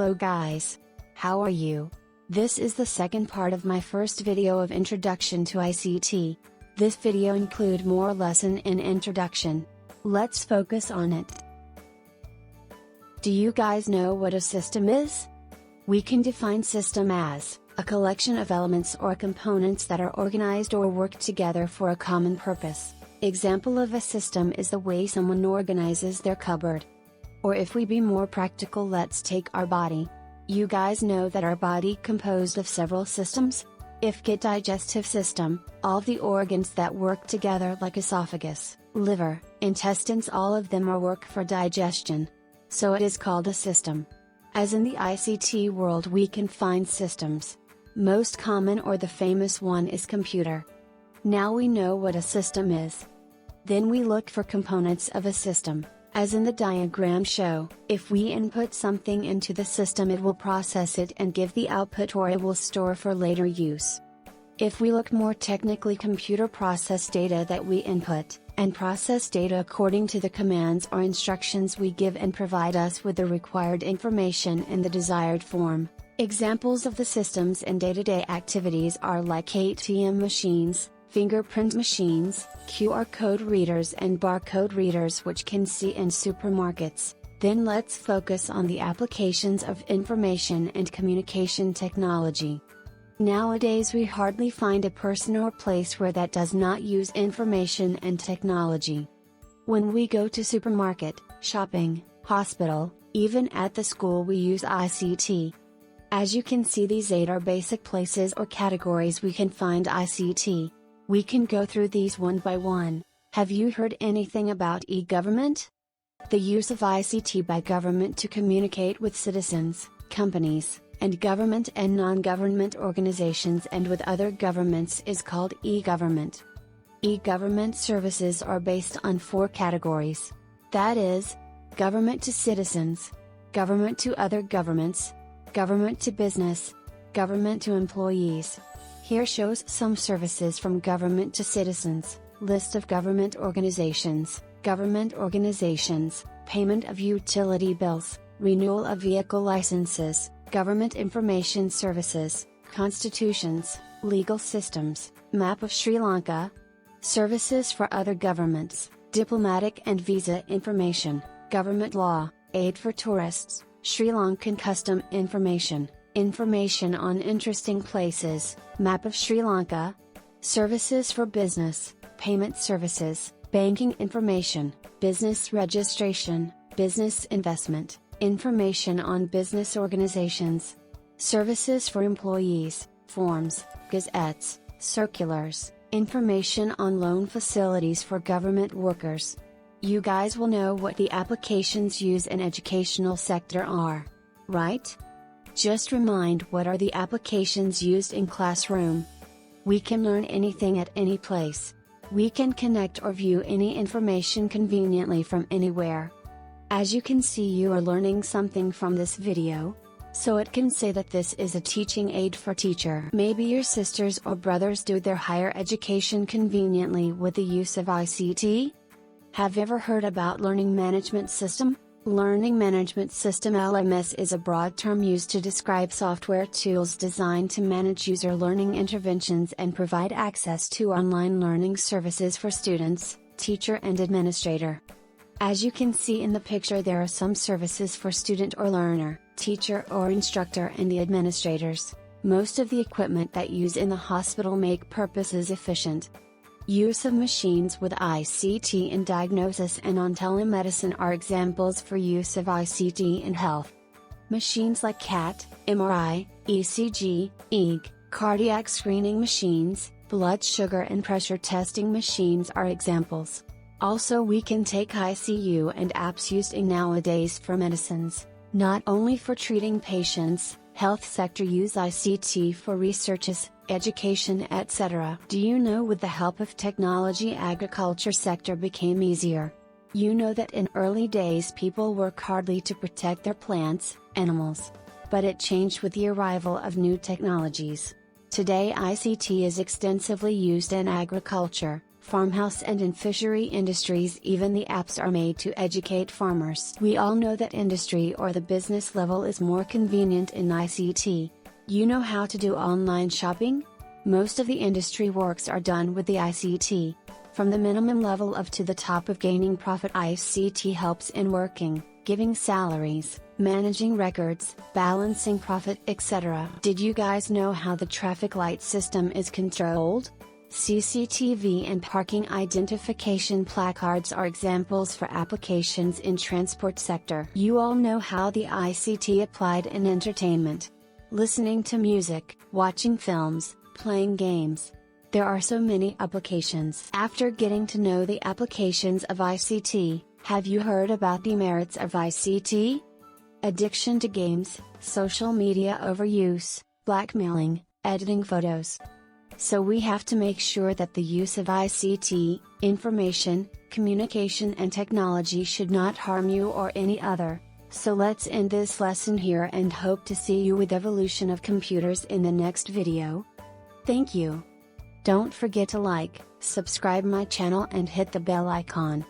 Hello guys! How are you? This is the second part of my first video of Introduction to ICT. This video include more lesson in introduction. Let's focus on it. Do you guys know what a system is? We can define system as a collection of elements or components that are organized or work together for a common purpose. Example of a system is the way someone organizes their cupboard. Or if we be more practical, let's take our body. You guys know that our body composed of several systems? If get digestive system, all the organs that work together like esophagus, liver, intestines, all of them are work for digestion. So it is called a system. As in the ICT world we can find systems. Most common or the famous one is computer. Now we know what a system is. Then we look for components of a system. As in the diagram show, if we input something into the system it will process it and give the output, or it will store for later use. If we look more technically, computer process data that we input, and process data according to the commands or instructions we give and provide us with the required information in the desired form. Examples of the systems and day-to-day activities are like ATM machines, fingerprint machines, QR code readers and barcode readers which can see in supermarkets. Then let's focus on the applications of information and communication technology. Nowadays we hardly find a person or place where that does not use information and technology. When we go to supermarket, shopping, hospital, even at the school we use ICT. As you can see, these 8 are basic places or categories we can find ICT. We can go through these one by one. Have you heard anything about e-government? The use of ICT by government to communicate with citizens, companies, and government and non-government organizations and with other governments is called e-government. E-government services are based on 4 categories. That is, government to citizens, government to other governments, government to business, government to employees. Here shows some services from government to citizens, list of government organizations, payment of utility bills, renewal of vehicle licenses, government information services, constitutions, legal systems, map of Sri Lanka, services for other governments, diplomatic and visa information, government law, aid for tourists, Sri Lankan custom information, information on interesting places, map of Sri Lanka, services for business, payment services, banking information, business registration, business investment, information on business organizations, services for employees, forms, gazettes, circulars, information on loan facilities for government workers. You guys will know what the applications used in educational sector are, right? Just remind what are the applications used in classroom. We can learn anything at any place. We can connect or view any information conveniently from anywhere. As you can see, you are learning something from this video. So it can say that this is a teaching aid for teacher. Maybe your sisters or brothers do their higher education conveniently with the use of ICT? Have you ever heard about Learning Management System? Learning Management System (LMS) is a broad term used to describe software tools designed to manage user learning interventions and provide access to online learning services for students, teacher and administrator. As you can see in the picture, there are some services for student or learner, teacher or instructor and the administrators. Most of the equipment that use in the hospital make purposes efficient. Use of machines with ICT in diagnosis and on telemedicine are examples for use of ICT in health. Machines like CAT, MRI, ECG, EEG, cardiac screening machines, blood sugar and pressure testing machines are examples. Also we can take ICU and apps used in nowadays for medicines, not only for treating patients. Health sector use ICT for researches, education, etc. Do you know with the help of technology agriculture sector became easier? You know that in early days people work hardly to protect their plants, animals. But it changed with the arrival of new technologies. Today ICT is extensively used in agriculture, farmhouse and in fishery industries. Even the apps are made to educate farmers. We all know that industry or the business level is more convenient in ICT. You know how to do online shopping? Most of the industry works are done with the ICT. From the minimum level up to the top of gaining profit, ICT helps in working, giving salaries, managing records, balancing profit, etc. Did you guys know how the traffic light system is controlled? CCTV and parking identification placards are examples for applications in transport sector. You all know how the ICT applied in entertainment. Listening to music, watching films, playing games. There are so many applications. After getting to know the applications of ICT, have you heard about demerits of ICT? Addiction to games, social media overuse, blackmailing, editing photos. So we have to make sure that the use of ICT, information, communication and technology should not harm you or any other. So let's end this lesson here and hope to see you with evolution of computers in the next video. Thank you. Don't forget to like, subscribe my channel and hit the bell icon.